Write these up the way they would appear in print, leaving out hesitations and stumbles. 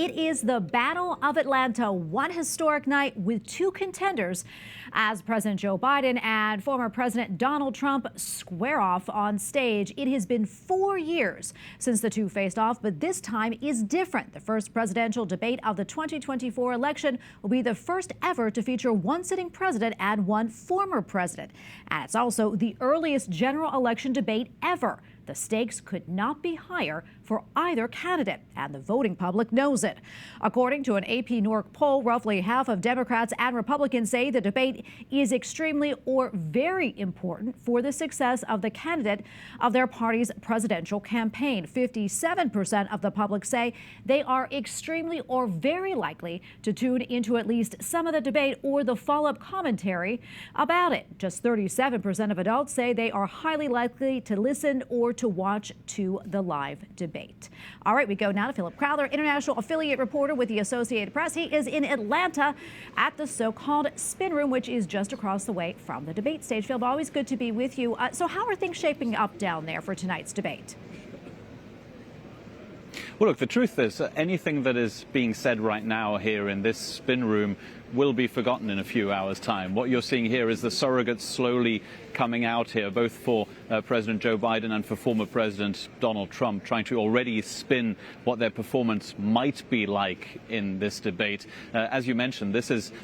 It is the Battle of Atlanta, one historic night with two contenders as President Joe Biden and former President Donald Trump square off on stage. It has been 4 years since the two faced off, but this time is different. The first presidential debate of the 2024 election will be the first ever to feature one sitting president and one former president. And it's also the earliest general election debate ever. The stakes could not be higher for either candidate, and the voting public knows it. According to an AP New York poll, roughly half of Democrats and Republicans say the debate is extremely or very important for the success of the candidate of their party's presidential campaign. 57% of the public say they are extremely or very likely to tune into at least some of the debate or the follow-up commentary about it. Just 37% of adults say they are highly likely to listen or to watch the live debate. All right, we go now to Philip Crowther, international affiliate reporter with the Associated Press. He is in Atlanta at the so-called spin room, which is just across the way from the debate stage. Phil, always good to be with you. So how are things shaping up down there for tonight's debate? Well, look, the truth is anything that is being said right now here in this spin room will be forgotten in a few hours' time. What you're seeing here is the surrogates slowly coming out here, both for President Joe Biden and for former President Donald Trump, trying to already spin what their performance might be like in this debate. As you mentioned,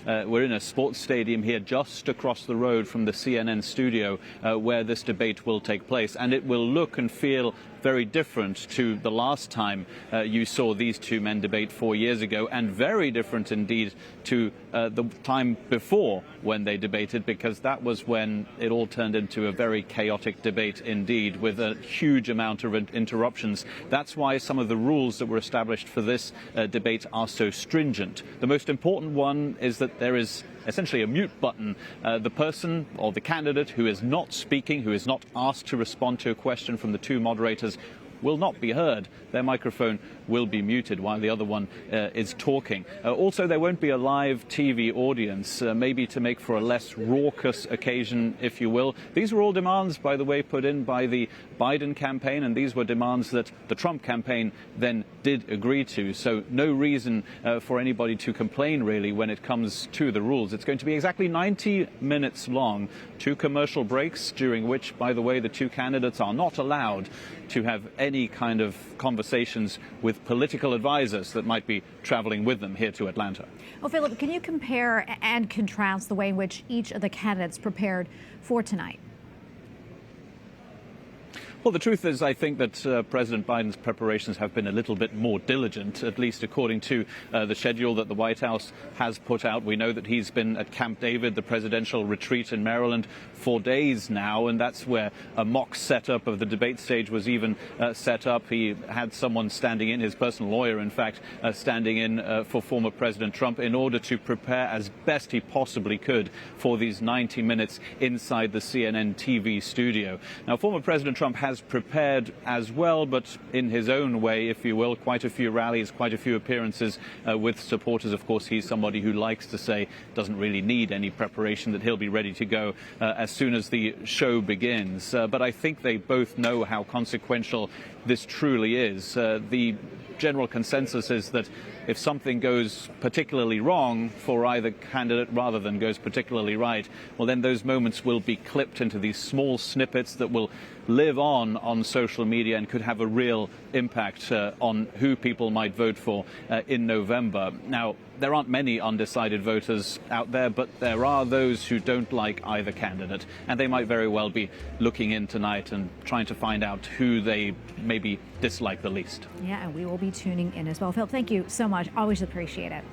we're in a sports stadium here just across the road from the CNN studio where this debate will take place, and it will look and feel very different to the last time you saw these two men debate 4 years ago, and very different indeed to the time before when they debated, because that was when it all turned into a very chaotic debate indeed, with a huge amount of interruptions. That's why some of the rules that were established for this debate are so stringent. The most important one is that there is essentially a mute button. The person or the candidate who is not speaking, who is not asked to respond to a question from the two moderators, will not be heard. Their microphone will be muted while the other one is talking. Also, there won't be a live TV audience, maybe to make for a less raucous occasion, if you will. These were all demands, by the way, put in by the Biden campaign, and these were demands that the Trump campaign then did agree to. So no reason for anybody to complain, really, when it comes to the rules. It's going to be exactly 90 minutes long, 2 commercial breaks, during which, by the way, the two candidates are not allowed to have any kind of conversations with political advisors that might be traveling with them here to Atlanta. Well, Philip, can you compare and contrast the way in which each of the candidates prepared for tonight? Well, the truth is, I think that President Biden's preparations have been a little bit more diligent, at least according to the schedule that the White House has put out. We know that he's been at Camp David, the presidential retreat in Maryland, 4 days now, and that's where a mock setup of the debate stage was even set up. He had someone standing in, his personal lawyer, in fact, standing in for former President Trump in order to prepare as best he possibly could for these 90 minutes inside the CNN TV studio. Now, former President Trump has prepared as well, but in his own way, if you will, quite a few rallies, quite a few appearances with supporters. Of course, he's somebody who likes to say doesn't really need any preparation, that he'll be ready to go as soon as the show begins. But I think they both know how consequential this truly is. The general consensus is that if something goes particularly wrong for either candidate rather than goes particularly right, well, then those moments will be clipped into these small snippets that will live on social media and could have a real impact on who people might vote for in November. Now, there aren't many undecided voters out there, but there are those who don't like either candidate, and they might very well be looking in tonight and trying to find out who they maybe dislike the least. Yeah, and we will be tuning in as well. Phil, thank you so much. Always appreciate it.